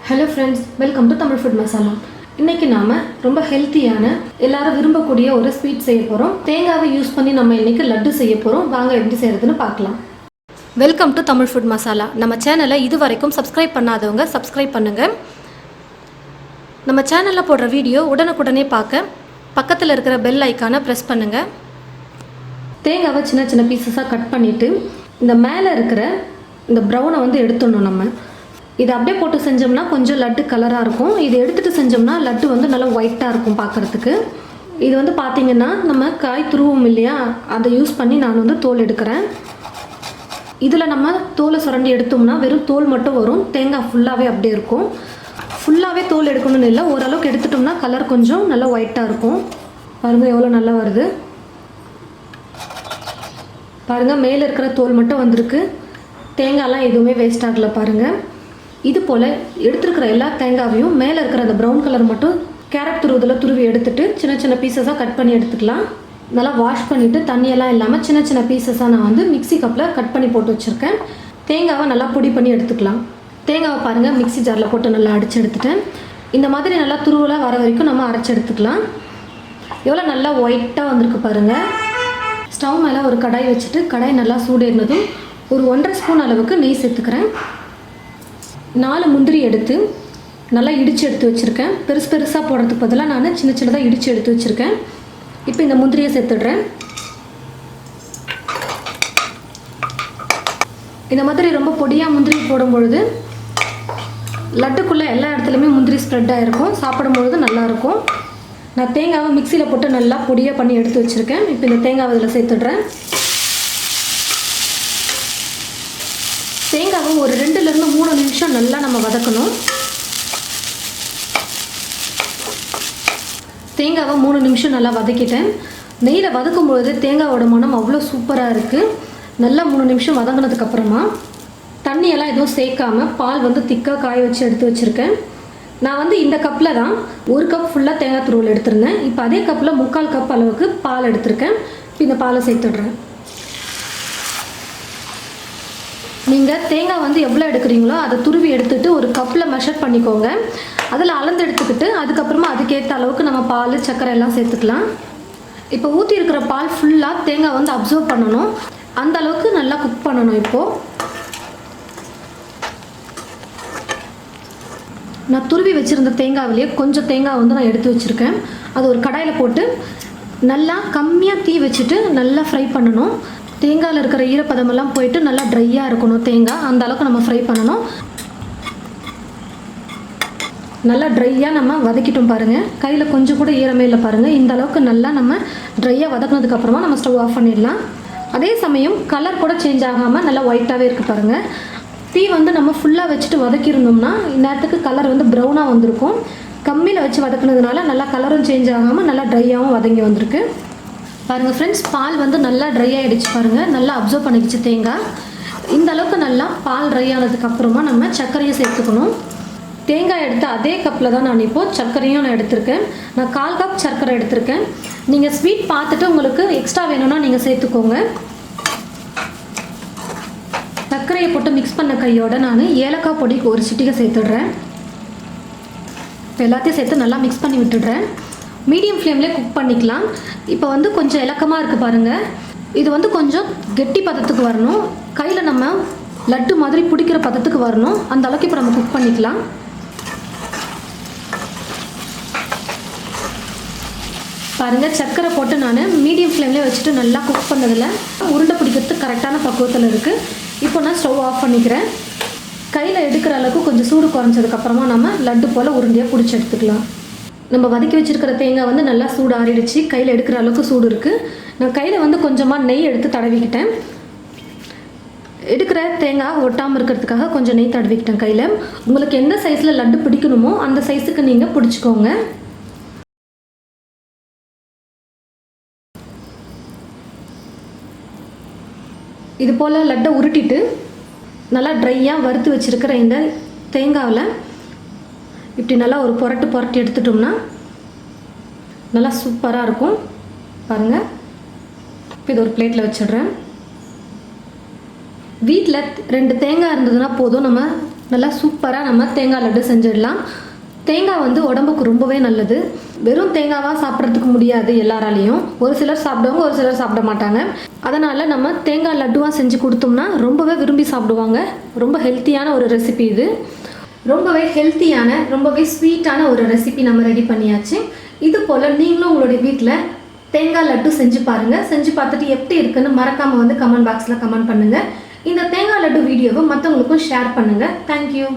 Hello friends, welcome to Tamil Food Masala. இன்னைக்கு நாம ரொம்ப ஹெல்த்தியான எல்லாரும் விரும்பக்கூடிய ஒரு ஸ்வீட் செய்ய போறோம். தேங்காவை யூஸ் பண்ணி நம்ம இன்னைக்கு லட்டு செய்ய போறோம். வாங்க எப்படி செய்யறதுன்னு பார்க்கலாம். Welcome to Tamil food masala. நம்ம சேனலை இதுவரைக்கும் சப்ஸ்கிரைப் பண்ணாதவங்க சப்ஸ்கிரைப் பண்ணுங்க. நம்ம சேனல்ல போடுற வீடியோ உடனுக்குடனே பார்க்க பக்கத்துல இருக்கிற பெல் ஐகானை பிரஸ் பண்ணுங்க. தேங்காவை சின்ன சின்ன பீசஸா கட் பண்ணிட்டு இந்த மேலே இருக்கிற இந்த ப்ரௌனை வந்து எடுத்துடணும். நம்ம இதை அப்படியே போட்டு செஞ்சோம்னா கொஞ்சம் லட்டு கலராக இருக்கும். இதை எடுத்துகிட்டு செஞ்சோம்னா லட்டு வந்து நல்லா ஒயிட்டாக இருக்கும் பார்க்குறதுக்கு. இது வந்து பார்த்திங்கன்னா நம்ம காய் துருவோம் இல்லையா, அதை யூஸ் பண்ணி நான் வந்து தோல் எடுக்கிறேன். இதில் நம்ம தோலை சுரண்டி எடுத்தோம்னா வெறும் தோல் மட்டும் வரும், தேங்காய் ஃபுல்லாகவே அப்படியே இருக்கும். ஃபுல்லாகவே தோல் எடுக்கணும்னு இல்லை, ஓரளவுக்கு எடுத்துட்டோம்னா கலர் கொஞ்சம் நல்லா ஒயிட்டாக இருக்கும். பாருங்கள் எவ்வளோ நல்லா வருது பாருங்கள். மேலே இருக்கிற தோல் மட்டும் வந்திருக்கு, தேங்காயெலாம் எதுவுமே வேஸ்ட் ஆகலை பாருங்கள். இது போல் எடுத்துருக்கிற எல்லா தேங்காவையும் மேலே இருக்கிற அந்த ப்ரௌன் கலர் மட்டும் கேரட் துருவதில் துருவி எடுத்துகிட்டு சின்ன சின்ன பீசஸாக கட் பண்ணி எடுத்துக்கலாம். நல்லா வாஷ் பண்ணிவிட்டு தண்ணியெல்லாம் இல்லாமல் சின்ன சின்ன பீசஸாக நான் வந்து மிக்ஸி கப்பில் கட் பண்ணி போட்டு வச்சுருக்கேன். தேங்காவை நல்லா பொடி பண்ணி எடுத்துக்கலாம். தேங்காவை பாருங்கள் மிக்ஸி ஜாரில் போட்டு நல்லா அடித்து எடுத்துட்டேன். இந்த மாதிரி நல்லா துருவலாக வர வரைக்கும் நம்ம அரைச்சி எடுத்துக்கலாம். எவ்வளோ நல்லா ஒயிட்டாக வந்திருக்கு பாருங்கள். ஸ்டவ் மேலே ஒரு கடாய் வச்சுட்டு கடாய் நல்லா சூடேறினதும் ஒரு 1.5 ஸ்பூன் அளவுக்கு நெய் சேர்த்துக்கிறேன். 4 முந்திரி எடுத்து நல்லா இடித்து எடுத்து வச்சுருக்கேன். பெருசாக போடுறதுக்கு பதிலாக நான் சின்ன சின்னதாக இடித்து எடுத்து வச்சுருக்கேன். இப்போ இந்த முந்திரியை சேர்த்துடுறேன். இந்த மாதிரி ரொம்ப பொடியாக முந்திரி போடும் பொழுது லட்டுக்குள்ளே எல்லா இடத்துலையுமே முந்திரி ஸ்ப்ரெட் ஆகிருக்கும், சாப்பிடும்பொழுது நல்லாயிருக்கும். நான் தேங்காவை மிக்சியில் போட்டு நல்லா பொடியாக பண்ணி எடுத்து வச்சுருக்கேன். இப்போ இந்த தேங்காவை இதில் சேர்த்துடுறேன். தேங்காவை ஒரு 2லேருந்து 3 நிமிஷம் நல்லா நம்ம வதக்கணும். தேங்காவை 3 நிமிஷம் நல்லா வதக்கிட்டேன். நெய்யில் வதக்கும் பொழுது தேங்காவோட மனம் அவ்வளோ சூப்பராக இருக்குது. நல்லா 3 நிமிஷம் வதங்கினதுக்கப்புறமா தண்ணியெல்லாம் எதுவும் சேர்க்காமல் பால் வந்து திக்காக காய வச்சு எடுத்து வச்சுருக்கேன். நான் வந்து இந்த கப்பில் தான் 1 கப் ஃபுல்லாக தேங்காய் துருவல் எடுத்திருந்தேன். இப்போ அதே கப்பில் 3/4 கப் அளவுக்கு பால் எடுத்திருக்கேன். இப்போ இந்த பாலை சேர்த்துடுறேன். நீங்கள் தேங்காய் வந்து எவ்வளோ எடுக்கிறீங்களோ அதை துருவி எடுத்துகிட்டு ஒரு கப்பில் மெஷர் பண்ணிக்கோங்க. அதில் அளந்து எடுத்துக்கிட்டு அதுக்கப்புறமா அதுக்கேற்ற அளவுக்கு நம்ம பால் சர்க்கரை எல்லாம் சேர்த்துக்கலாம். இப்போ ஊற்றி இருக்கிற பால் ஃபுல்லாக தேங்காய் வந்து அப்சர்வ் பண்ணணும், அந்த அளவுக்கு நல்லா குக் பண்ணணும். இப்போது நான் துருவி வச்சுருந்த தேங்காவிலேயே கொஞ்சம் தேங்காய் வந்து நான் எடுத்து வச்சுருக்கேன். அது ஒரு கடாயில் போட்டு நல்லா கம்மியாக தீ வச்சுட்டு நல்லா ஃப்ரை பண்ணணும். தேங்காயில் இருக்கிற ஈரப்பதமெல்லாம் போயிட்டு நல்லா ட்ரையாக இருக்கணும் தேங்காய், அந்த அளவுக்கு நம்ம ஃப்ரை பண்ணணும். நல்லா ட்ரையாக நம்ம வதக்கிட்டோம் பாருங்கள். கையில் கொஞ்சம் கூட ஈரமே இல்லை பாருங்கள். இந்த அளவுக்கு நல்லா நம்ம ட்ரையாக வதக்கினதுக்கப்புறமா நம்ம ஸ்டவ் ஆஃப் பண்ணிடலாம். அதே சமயம் கலர் கூட சேஞ்ச் ஆகாமல் நல்லா ஒயிட்டாகவே இருக்குது பாருங்கள். தீ வந்து நம்ம ஃபுல்லாக வச்சுட்டு வதக்கியிருந்தோம்னா இந்நேரத்துக்கு கலர் வந்து ப்ரௌனாக வந்திருக்கும். கம்மியில் வச்சு வதக்குனதுனால நல்லா கலரும் சேஞ்ச் ஆகாமல் நல்லா ட்ரையாகவும் வதங்கி வந்திருக்கு பாருங்கள். ஃப்ரெண்ட்ஸ், பால் வந்து நல்லா ட்ரை ஆகிடுச்சு பாருங்கள். நல்லா அப்சர்வ் பண்ணிக்கிச்சு தேங்காய். இந்த அளவுக்கு நல்லா பால் ட்ரை ஆனதுக்கப்புறமா நம்ம சர்க்கரையை சேர்த்துக்கணும். தேங்காய் எடுத்து அதே கப்பில் தான் நான் இப்போது சர்க்கரையும் நான் எடுத்திருக்கேன். நான் 1/4 கப் சர்க்கரை எடுத்திருக்கேன். நீங்கள் ஸ்வீட் பார்த்துட்டு உங்களுக்கு எக்ஸ்ட்ரா வேணும்னா நீங்கள் சேர்த்துக்கோங்க. சர்க்கரையை போட்டு மிக்ஸ் பண்ண கையோட நான் ஏலக்காய் பொடி ஒரு சிட்டிகை சேர்த்துடுறேன். இப்போ எல்லாத்தையும் சேர்த்து நல்லா மிக்ஸ் பண்ணி விட்டுடுறேன். மீடியம் ஃப்ளேம்லேயே குக் பண்ணிக்கலாம். இப்போ வந்து கொஞ்சம் இலக்கமாக இருக்குது பாருங்கள். இது வந்து கொஞ்சம் கெட்டி பதத்துக்கு வரணும், கையில் நம்ம லட்டு மாதிரி பிடிக்கிற பதத்துக்கு வரணும். அந்த அளவுக்கு இப்போ நம்ம குக் பண்ணிக்கலாம். பாருங்கள், சர்க்கரை போட்டு நான் மீடியம் ஃப்ளேம்லேயே வச்சுட்டு நல்லா குக் பண்ணதில் உருண்டை பிடிக்கிறதுக்கு கரெக்டான பக்குவத்தில் இருக்குது. இப்போ நான் ஸ்டவ் ஆஃப் பண்ணிக்கிறேன். கையில் எடுக்கிற அளவுக்கு கொஞ்சம் சூடு குறைஞ்சதுக்கப்புறமா நம்ம லட்டு போல் உருண்டையாக பிடிச்சி எடுத்துக்கலாம். நம்ம வதக்கி வச்சுருக்கிற தேங்காய் வந்து நல்லா சூடு ஆறிடுச்சு. கையில் எடுக்கிற அளவுக்கு சூடு இருக்குது. நான் கையில் வந்து கொஞ்சமாக நெய் எடுத்து தடவிக்கிட்டேன். எடுக்கிற தேங்காய் ஒட்டாமல் இருக்கிறதுக்காக கொஞ்சம் நெய் தடவிக்கிட்டேன் கையில். உங்களுக்கு எந்த சைஸில் லட்டு பிடிக்கணுமோ அந்த சைஸுக்கு நீங்கள் பிடிச்சிக்கோங்க. இது போல் லட்டை உருட்டிட்டு நல்லா ட்ரையாக வறுத்து வச்சுருக்கிற இந்த தேங்காவில் இப்படி நல்லா ஒரு புரட்டி எடுத்துட்டோம்னா நல்லா சூப்பராக இருக்கும் பாருங்கள். இப்போ இது ஒரு பிளேட்டில் வச்சிடுறேன். வீட்டில் 2 தேங்காய் இருந்ததுன்னா போதும், நம்ம நல்லா சூப்பராக நம்ம தேங்காய் லட்டு செஞ்சிடலாம். தேங்காய் வந்து உடம்புக்கு ரொம்பவே நல்லது. வெறும் தேங்காவாக சாப்பிட்றதுக்கு முடியாது எல்லாராலையும். ஒரு சிலர் சாப்பிடுவாங்க, ஒரு சிலர் சாப்பிட மாட்டாங்க. அதனால் நம்ம தேங்காய் லட்டுவாக செஞ்சு கொடுத்தோம்னா ரொம்பவே விரும்பி சாப்பிடுவாங்க. ரொம்ப ஹெல்த்தியான ஒரு ரெசிபி இது. ரொம்பவே ஹெல்த்தியான, ரொம்பவே ஸ்வீட்டான ஒரு ரெசிபி நம்ம ரெடி பண்ணியாச்சு. இது போல் நீங்களும் உங்களுடைய வீட்டில் தேங்காய் லட்டு செஞ்சு பாருங்கள். செஞ்சு பார்த்துட்டு எப்படி இருக்குன்னு மறக்காமல் வந்து கமெண்ட் பாக்ஸில் கமெண்ட் பண்ணுங்கள். இந்த தேங்காய் லட்டு வீடியோவை மற்றவங்களுக்கும் ஷேர் பண்ணுங்கள். தேங்க்யூ.